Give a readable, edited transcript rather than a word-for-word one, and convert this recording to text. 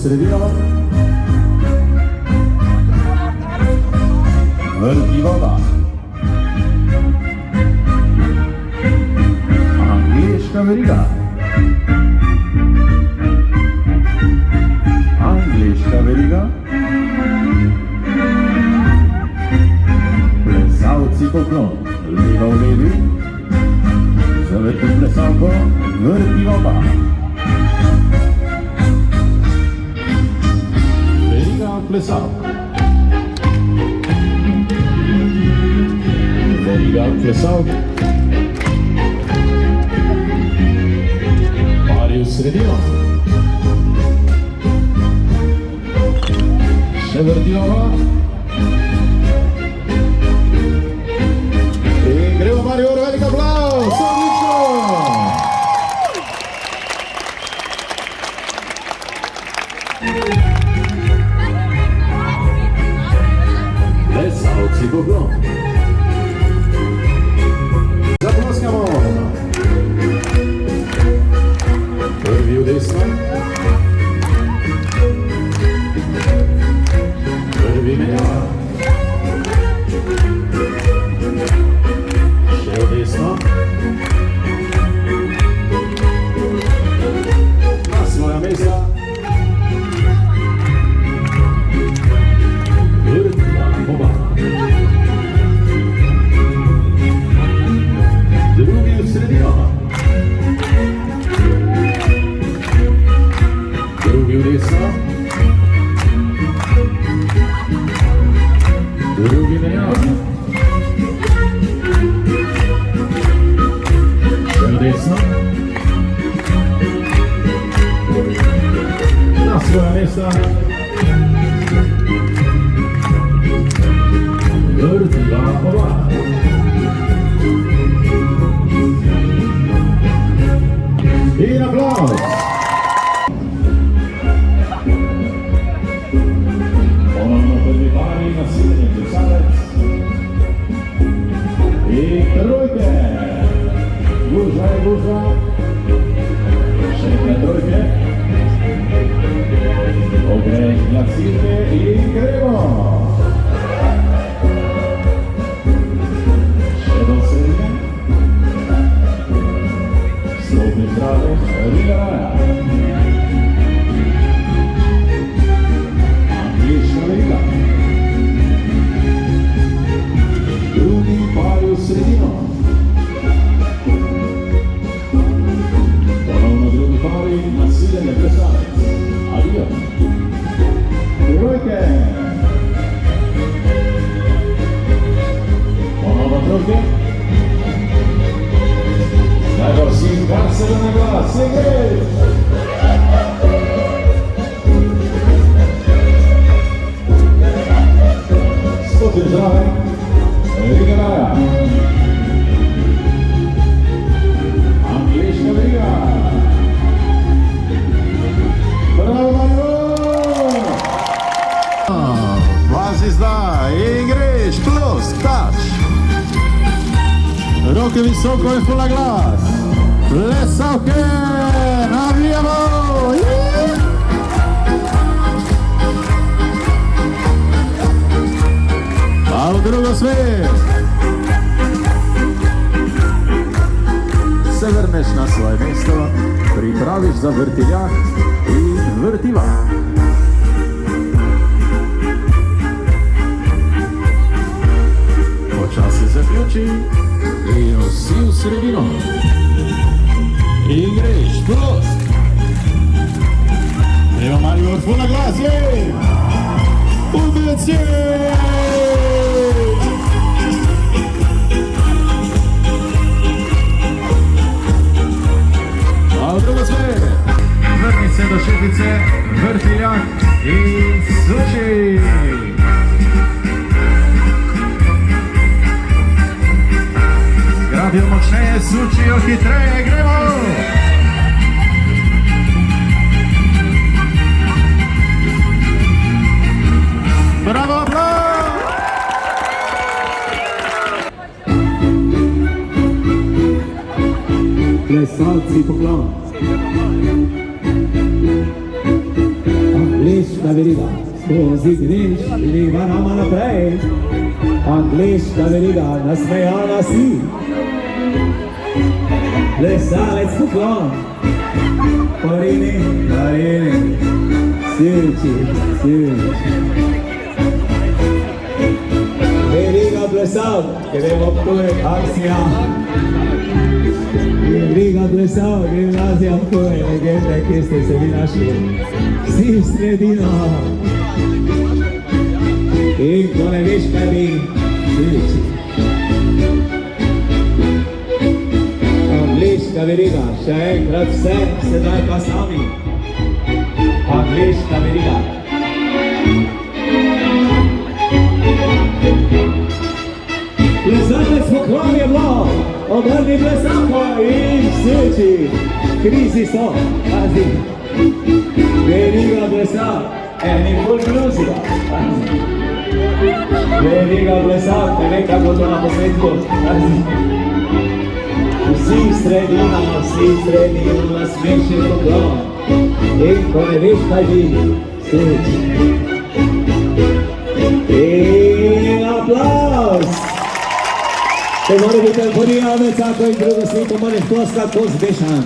sredino. Vrti voda. Angliška veriga. Angliška veriga. Plesalci poklon, leva v levi. Zavrti plesalko, vrti voda. Veriga plesalka. Veriga plesalka. Pari v sredino. Še vrti voda. In gremo Marior, velik aplavz, odlično! Plesalci poklon. Zaploskamo. Prvi v desno. Prvi menjava. Še v desno. Na svoja mesta. Vrtla oba. Drugi v sredino. Drugi v desno. Drugi menjava. Še v desno. Na svoja mesta. Vrtla oba. In aplavz. Ponovno prvi pari, naslednji plesalec. In trojke. Gužva je gužva. Še nekaj trojke. Ogrej glasilke in gremo. Še do sredine. Stopni zdrave, Riga Raja. Angliška veriga. Drugi pari v sredino. Ponovno drugi pari, naslednji plesalec. Adijo. Trojke. Ponovno trojke. Najbolj si kar se da na glas, se gre! Stopim zraven, Riga Raja. Angliška veriga. Bravo, Marior! Vazi zdaj in greš, plus, touch. Roke visoko in ful na glas. Plesalke, navijamo! Pa v drugo smer. Se vrneš na svoje mesto, pripraviš za vrtiljak in vrtiva. Počasi zaključi. In vsi v sredino. In greš, plus. Evo Marior, ful na glas, je! Ubec je! A v drugo smer. Vrni se do šefice, vrtiljak in suči. Zgrabijo močneje, sučijo hitreje, gremo! Bravo, aplavz! Plesalci poklon. Anglișka veriga, scuzi grinci, Ivana mana trei. Anglișka veriga, nasmejana si. Lesalec poklon. Parini, Silci. Veriga blesat, querem obtune akcija. Veriga blesat, gimnazija obtune, legende, ki ste se vi našli. Si sredina. In ko ne veš, kaj bi, Silci. Angliška veriga, še enkrat vse, sedaj pa sami. Angliška veriga. Plezalec poklon je bilo, obrni plesako in Silci. Krizi so, pazi. Veriga plesa, eni bolj bluziga. Veriga plesa, ne vem kako to na posvetku. Vsi sredina, nasmešen poklon. In ko ne veš, kaj bi, Silci. In aplauz! Te mora biti alponija, vecako in drugo sveto, mora to skako zbešan.